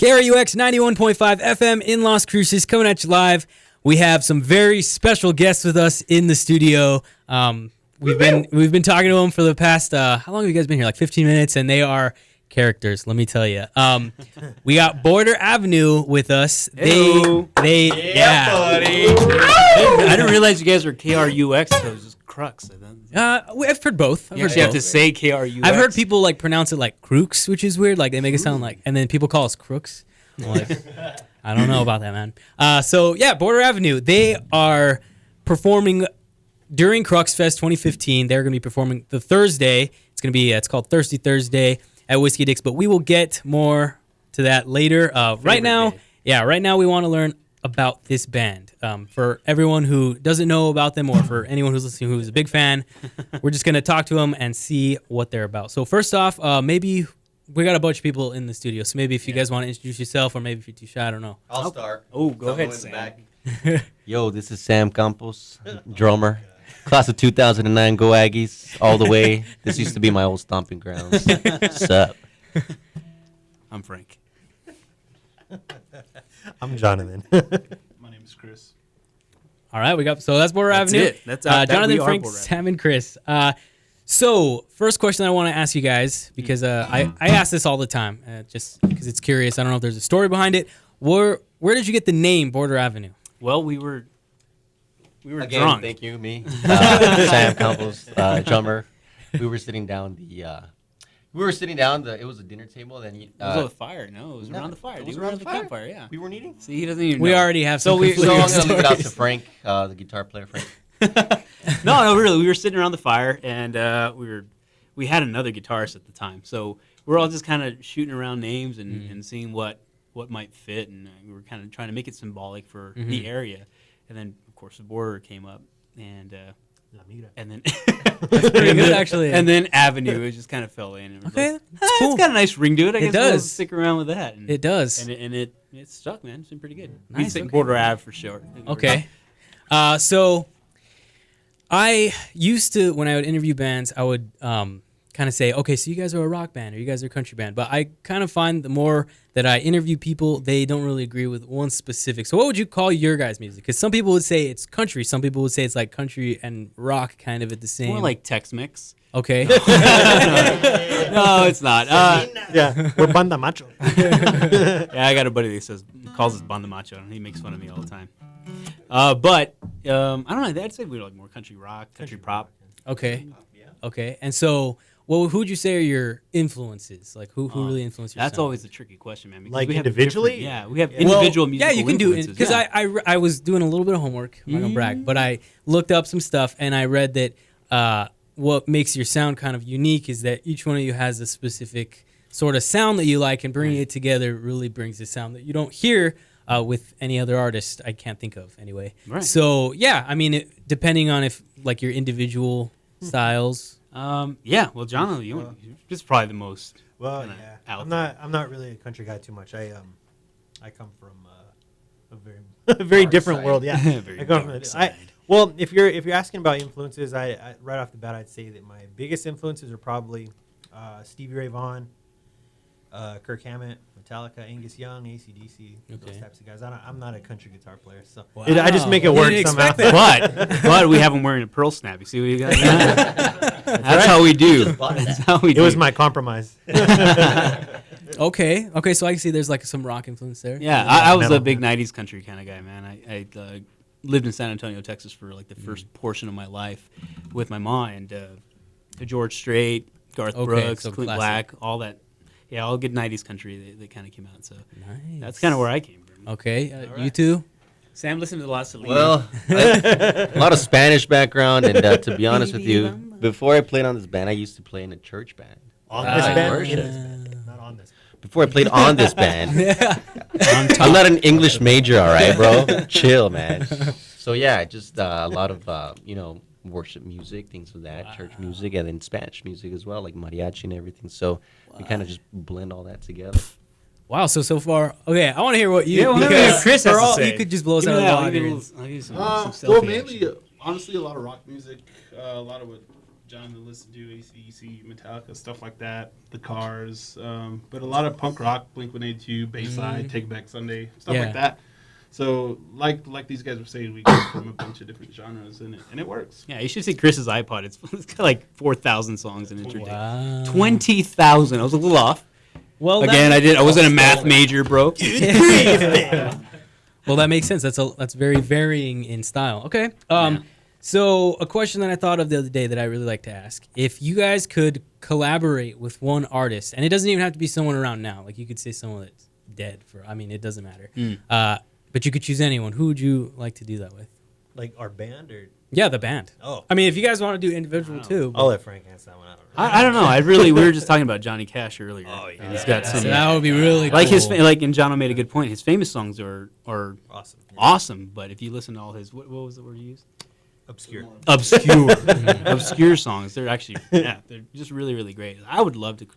KRUX 91.5 FM in Las Cruces, coming at you live. We have some very special guests with us in the studio. We've been talking to them for the past how long have you guys been here? Like 15 minutes, and they are characters. Let me tell you. We got Border Avenue with us. Buddy. I didn't realize you guys were KRUX. So it was just KRUX. I've heard both. You have to say KRUX. I've heard people like pronounce it like KRUX, which is weird. Like they make it sound like, and then people call us crooks. I'm like, I don't know about that, man. So yeah, Border Avenue. They are performing during KRUX Fest 2015. They're going to be performing the Thursday. It's called Thirsty Thursday at Whiskey Dick's, but we will get more to that later. Right now we want to learn about this band. For everyone who doesn't know about them, or for anyone who's listening who's a big fan, we're just going to talk to them and see what they're about. So first off, maybe we got a bunch of people in the studio, so maybe if you guys want to introduce yourself, or maybe if you're too shy, I don't know. I'll start. Oh, go ahead, Sam. Yo, this is Sam Campos, drummer. Class of 2009, go Aggies, all the way. This used to be my old stomping grounds. Sup? I'm Frank. I'm Jonathan. My name is Chris. All right, so that's Border That's Avenue. it. That's Jonathan, Frank, Sam, and Chris. So first question I want to ask you guys, because I ask this all the time, just because it's curious. I don't know if there's a story behind it. Where did you get the name Border Avenue? Well, we were Again, drunk. thank you, me. Sam Campos, drummer. We were sitting down it was a dinner table. Then It was on the fire. No, it was around the fire. It was We were around the campfire, yeah. we weren't eating. See, he doesn't even know. We already have some So I'm conflicting going to leave it out to stories. Frank, the guitar player, Frank. No, really. We were sitting around the fire, and we had another guitarist at the time. So we're all just kind of shooting around names and seeing what might fit, and we were kind of trying to make it symbolic for the area. And then, of course, the border came up, and then That's pretty good, actually. and then Avenue, it just kind of fell in. And Okay, like, that's cool. It's got a nice ring to it. I guess we'll does. stick around with that. And, It does. and it stuck, man. It's been pretty good. Nice, We say okay. Border Ave for short. Okay. So I used to, when I would interview bands, I would kind of say, okay, so you guys are a rock band or you guys are a country band. But I kind of find the more that I interview people, they don't really agree with one specific. So what would you call your guys' music? Because some people would say it's country. Some people would say it's like country and rock kind of at the same. More like Tex-Mex. Okay. No, it's not. Yeah, we're banda macho. Yeah, I got a buddy that calls us Banda Macho, and he makes fun of me all the time. But I don't know. I'd say we're like more country rock, country pop. Okay. Okay. And so, well, who would you say are your influences? Like, who really influenced your That's sound? always a tricky question, man. Because Like we have individually? different- Yeah, we have individual musical yeah, you can do it influences, because yeah. I was doing a little bit of homework. I'm not gonna brag, but I looked up some stuff and I read that what makes your sound kind of unique is that each one of you has a specific sort of sound that you like, and bringing it together really brings a sound that you don't hear with any other artist. I can't think of anyway. Right. So yeah, I mean, depending on if like your individual styles. Yeah. Well, John, you're just probably the most. Well, kinda yeah, out I'm not really a country guy too much. I come from a very different side. world. Yeah, Very I come dark from. side. Well, if you're asking about influences, I right off the bat, I'd say that my biggest influences are probably Stevie Ray Vaughan, Kirk Hammett, Metallica, Angus Young, AC/DC, those Okay. types of guys. I'm not a country guitar player, so Wow. I just make it Didn't work expect somehow. that. But we have him wearing a pearl snap. You see what you got? That's how we do. That's how we It do. was my compromise. Okay. So I can see there's like some rock influence there. Yeah, I was metal. a big '90s country kind of guy, man. I lived in San Antonio, Texas, for like the first portion of my life with my mom, and George Strait, Garth Okay, Brooks, so Clint classic. Black, all that. Yeah, all good '90s country that kind of came out. So Nice. that's kind of where I came from. Okay. You too. Sam listened to a lot of Selena. Well, a lot of Spanish background, and to be honest with you, before I played on this band, I used to play in a church band. On Ah, this band, worship. not on this. Before I played on this band, I'm not an English major, all right, bro? Chill, man. So yeah, just a lot of worship music, things of that, church music, and then Spanish music as well, like mariachi and everything. So we kind of just blend all that together. Wow. So far, okay. I want to hear what you. Yeah, well, because Chris has for to all, say. you could just blow us Give out me of the that, water. I'll give you some Well, selfie mainly, action. honestly, a lot of rock music, a lot of what genre to listen to, AC/DC, Metallica, stuff like that, The Cars, but a lot of punk rock, Blink-182, Bayside, Take Back Sunday, stuff Yeah. like that. So, like these guys were saying, we go from a bunch of different genres, and it works. Yeah, you should see Chris's iPod. It's got like 4,000 songs in it. Wow. 20,000. I was a little off. Well, Again, I wasn't a math major, bro. Well, that makes sense. That's very varying in style. Okay. So a question that I thought of the other day that I really like to ask: if you guys could collaborate with one artist, and it doesn't even have to be someone around now, like you could say someone that's dead. It doesn't matter. But you could choose anyone. Who would you like to do that with? Like our band, or Yeah, the band. oh, If you guys want to do individual too. I'll let Frank answer that one. I don't know. We were just talking about Johnny Cash earlier. Oh, yeah. And he's got So some that would be really like cool. and Jono made a good point. His famous songs are Awesome. awesome, but if you listen to all his what was the word you used? Obscure. Obscure songs. They're actually they're just really really great. I would love to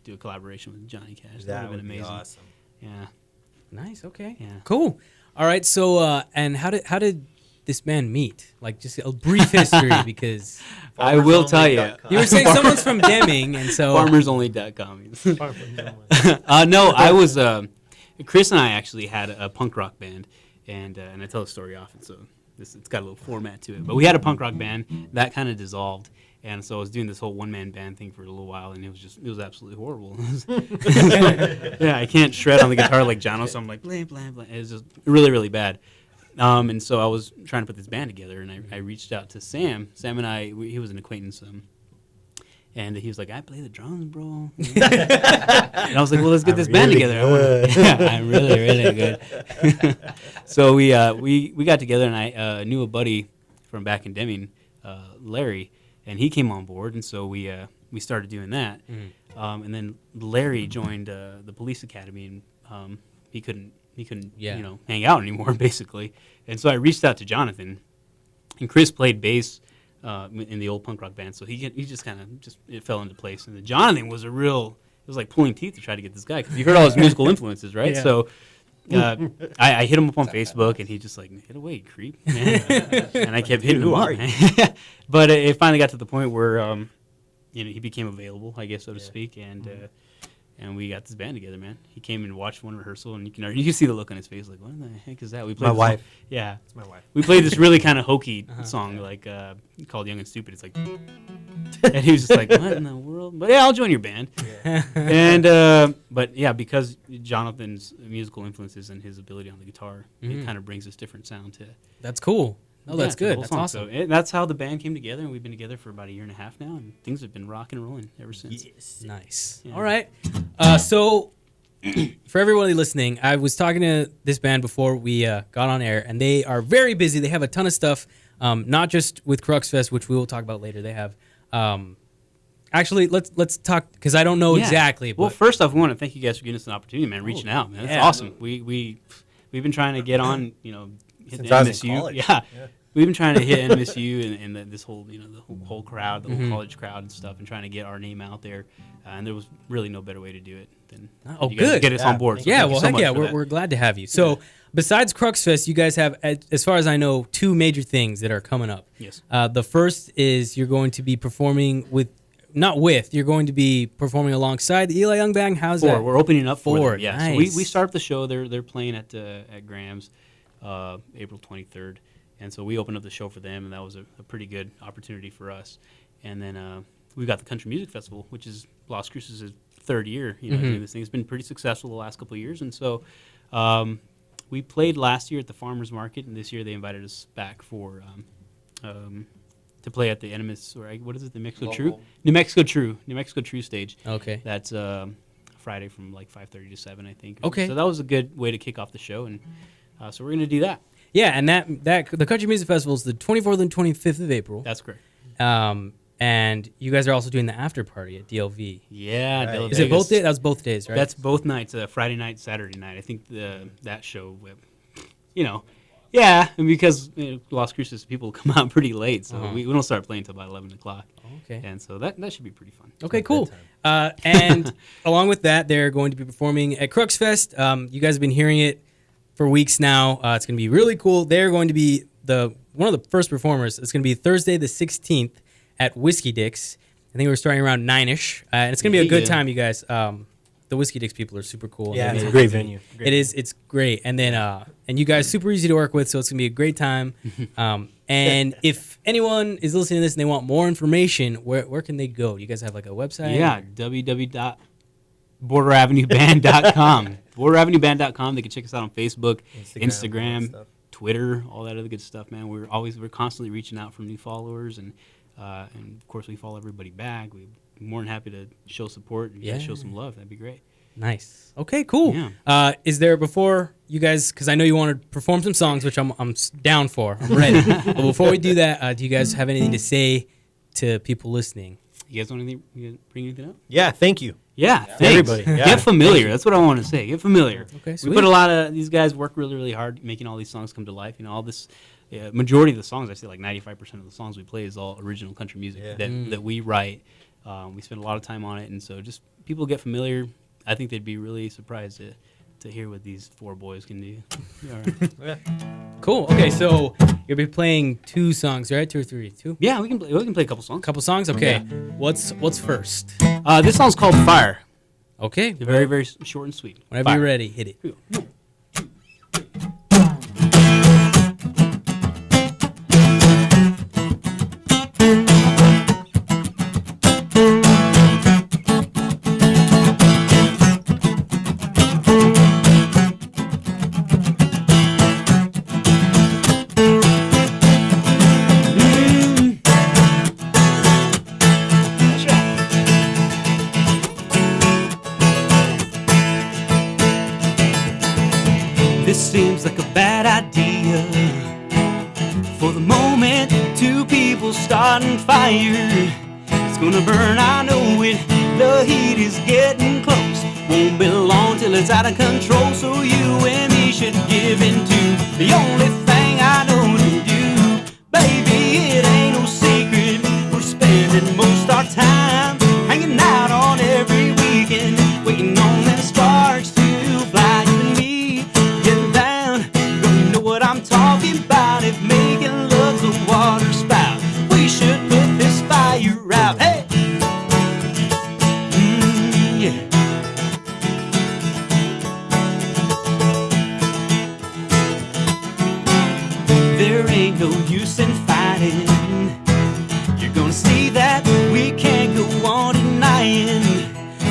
do a collaboration with Johnny Cash. That would have been amazing. Awesome. Yeah. Nice. Okay. Yeah. Cool. All right. So, and how did this band meet? Like, just a brief history, because I will tell you. you were saying someone's from Deming, and so FarmersOnly.com. No, I was. Chris and I actually had a punk rock band, and I tell the story often, so it's got a little format to it. But we had a punk rock band that kind of dissolved, and so I was doing this whole one-man band thing for a little while, and it was absolutely horrible. Yeah, I can't shred on the guitar like Jono, so I'm like blah blah blah. It was just really really bad. And so I was trying to put this band together, and I reached out to Sam. Sam and he was an acquaintance. And he was like, I play the drums, bro. And I was like, well, let's get this band together. I'm really, really good. So we got together, and I knew a buddy from back in Deming, Larry, and he came on board, and so we started doing that. And then Larry joined the police academy, and he couldn't hang out anymore, basically. And so I reached out to Jonathan, and Chris played bass in the old punk rock band, so he just kind of it fell into place. And Jonathan was it was like pulling teeth to try to get this guy, because you heard all his musical influences, right? Yeah. So I hit him up on Facebook, and he just like, get away, creep, man. And I kept hitting him up. But it finally got to the point where he became available, I guess, so to speak, and we got this band together, man. He came and watched one rehearsal, and you can see the look on his face, like, what the heck is that? We played My wife. Yeah. It's my wife. We played this really kind of hokey song, like called "Young and Stupid." It's like, and he was just like, "What in the world?" But yeah, I'll join your band. Yeah. And but yeah, because Jonathan's musical influences and his ability on the guitar, it kind of brings this different sound to. that's cool. Oh, that's to the good. whole That's song. awesome. So that's how the band came together, and we've been together for about a year and a half now, and things have been rocking and rolling ever since. Yes. Nice. Yeah. All right. So, for everybody listening, I was talking to this band before we got on air, and they are very busy. They have a ton of stuff, not just with KRUX Fest, which we will talk about later. They have, actually, let's talk, because I don't know Yeah. exactly. But Well, first off, we want to thank you guys for giving us an opportunity, man. Reaching out, man. That's yeah. awesome. We've been trying to get on, hit Since the I was in MSU. college. Yeah. We've been trying to hit MSU and this whole, the whole crowd, the whole college crowd and stuff, and trying to get our name out there. And there was really no better way to do it than Oh, you guys good. get us on board. So yeah, thank you well, so heck much yeah, for that. we're glad to have you. So, besides KRUX Fest, you guys have, as far as I know, two major things that are coming up. Yes. The first is you're going to be performing you're going to be performing alongside the Eli Young Band. How's that? We're opening up for Four, them. Yeah. nice. So we start the show. They're playing at Graham's April 23rd. And so we opened up the show for them, and that was a pretty good opportunity for us. And then we've got the Country Music Festival, which is Las Cruces' third year doing this thing. It's been pretty successful the last couple of years. And so we played last year at the Farmers Market, and this year they invited us back for to play at the Animus, or what is it, the Mexico True? New Mexico True stage. Okay. That's Friday from like 5:30 to 7, I think. Okay. So that was a good way to kick off the show, and so we're going to do that. Yeah, and that the Country Music Festival is the 24th and 25th of April. That's correct. And you guys are also doing the after party at DLV. Yeah. Right. Del Is it both Vegas. days? That was both days, right? That's both nights, Friday night, Saturday night. I think that show, yeah, and because Las Cruces people come out pretty late, so we don't start playing until about 11 o'clock. Okay. And so that should be pretty fun. Okay, cool. And along with that, they're going to be performing at KRUX Fest. You guys have been hearing it for weeks now. It's going to be really cool. They're going to be one of the first performers. It's going to be Thursday the 16th at Whiskey Dicks. I think we're starting around 9ish, and it's gonna be a good time, you guys. The Whiskey Dicks people are super cool. Yeah, it's a great venue. It is. It's great, and then and you guys super easy to work with, so it's gonna be a great time. And if anyone is listening to this and they want more information, where can they go? You guys have like a website? Yeah, www.borderavenueband.com. Borderavenueband.com. They can check us out on Facebook, Instagram, Twitter, all that other good stuff, man. We're constantly reaching out for new followers, and of course we follow everybody back. We're more than happy to show support and show some love. That'd be great. Nice. Okay, cool. Yeah. Is there, before you guys, because I know you want to perform some songs, which I'm down for. I'm ready. But before we do that, do you guys have anything to say to people listening? You guys want anything? You bring anything up? Yeah, thank you. Yeah, thanks. Everybody. Yeah. Get familiar. That's what I want to say. Get familiar. Okay, we sweet. put a lot of these guys work really, really hard making all these songs come to life. You know, all this majority of the songs, I say like 95% of the songs we play is all original country music that we write. We spend a lot of time on it, and so just people get familiar. I think they'd be really surprised to hear what these four boys can do. Yeah. Cool. Okay, so you'll be playing 2 songs, right? 2 or 3? 2? Yeah, we can play a couple songs. Couple songs. Okay. What's first? This song's called Fire. Okay. Very, very short and sweet. Whenever Fire. you're ready, hit it. This seems like a bad idea. For the moment, 2 people starting fire. It's gonna burn, I know it. The heat is getting close. Won't be long till it's out of control. So you and me should give in to the only thing I know to do. Baby, it ain't no secret. We're spending most our time hanging out on every weekend, waiting on them sparks to fly. You and me getting down. You know what I'm talking about. If making love's a water spout, we should put this fire out. Hey! Yeah. There ain't no use in fighting. You're gonna see that we can't go on denying.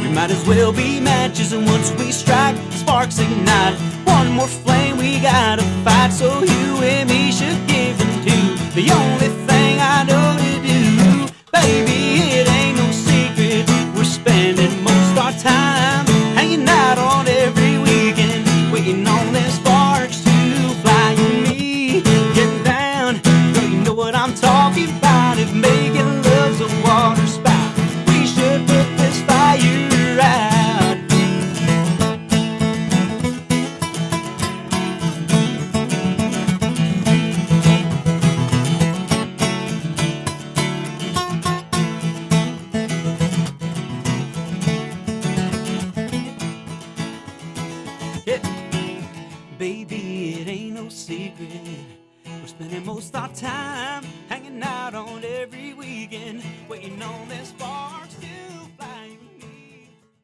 We might as well be matches, and once we strike, sparks ignite. One more flame, we gotta fight. So you and me should give in to the only thing I know to do. Baby, it ain't no secret. We're spending most our time hanging out on every weekend, waiting on them sparks to fly. You and me getting down. Girl, you know what I'm talking about. If making love's a water spout, we should put this fire out. Yeah. Baby, it ain't no secret. We're spending most our time hanging out on every weekend, waiting on them sparks to